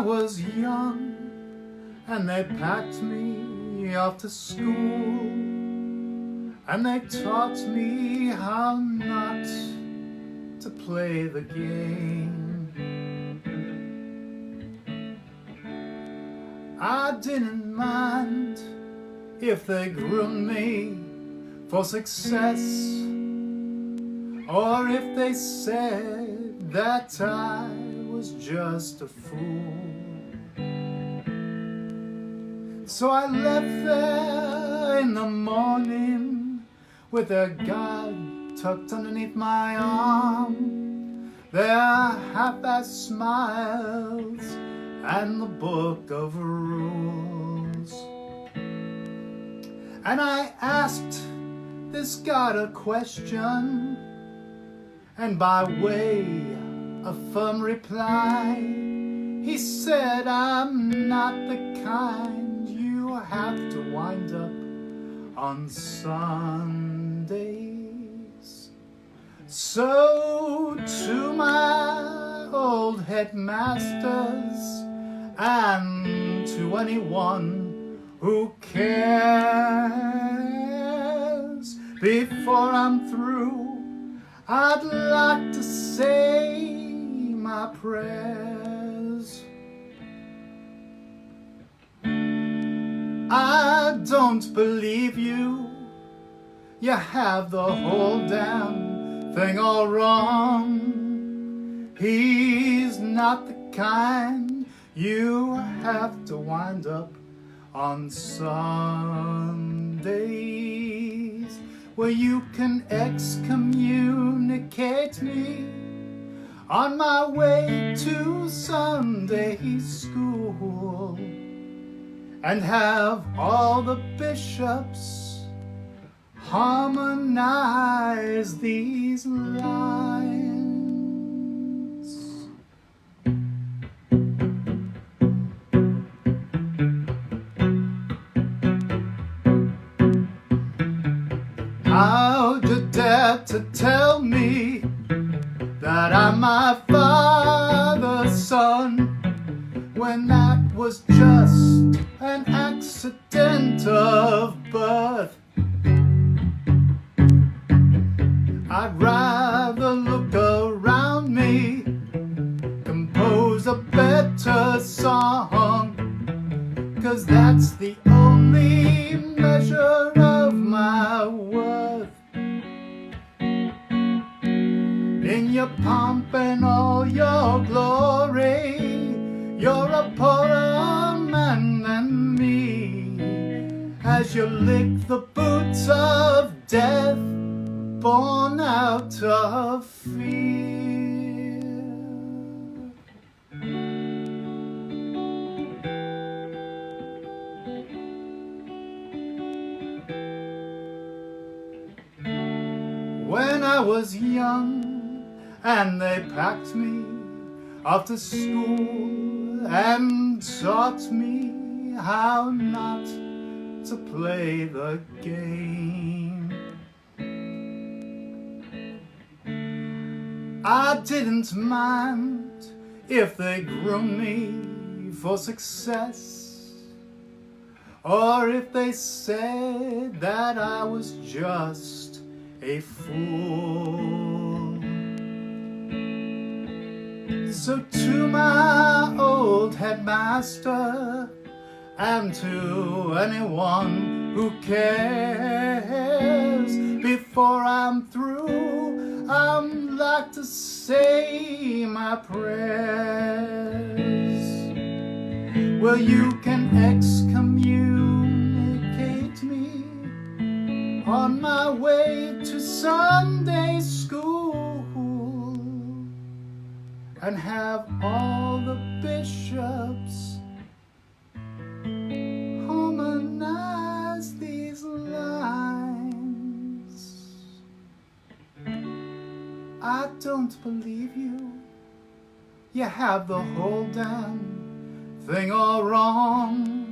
was young and they packed me off to school, and they taught me how not to play the game. I didn't mind if they groomed me for success, or if they said that I was just a fool. So I left there in the morning with their guide tucked underneath my arm, their half-assed smiles and the book of rules. And I asked this guide a question, and by way of firm reply, he said, I'm not the kind you have to wind up on Sundays. So to my old headmasters and to anyone who cares, before I'm through, I'd like to say my prayers. I don't believe you. You have the whole damn thing all wrong. He's not the kind you have to wind up on Sundays, where you can excommunicate me on my way to Sunday school, and have all the bishops harmonize these lines. How'd you dare to tell me that I'm my father's son, when that was just an accident of birth? I'd rather look around me, compose a better song, 'cause that's the only measure of my worth. In your pomp and all your glory, you're a poorer man than me, as you lick the boots of death, born out of fear. When I was young and they packed me off to school and taught me how not to play the game, I didn't mind if they groomed me for success, or if they said that I was just a fool. So to my old headmaster and to anyone who cares, before I'm through, I'd like to say my prayers. Well, you can excommunicate me on my way to Sunday school, and have all the bishops harmonize these lines. I don't believe you. You have the whole damn thing all wrong.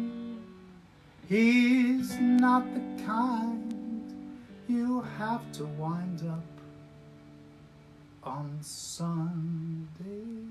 He's not the kind you have to wind up on Sunday.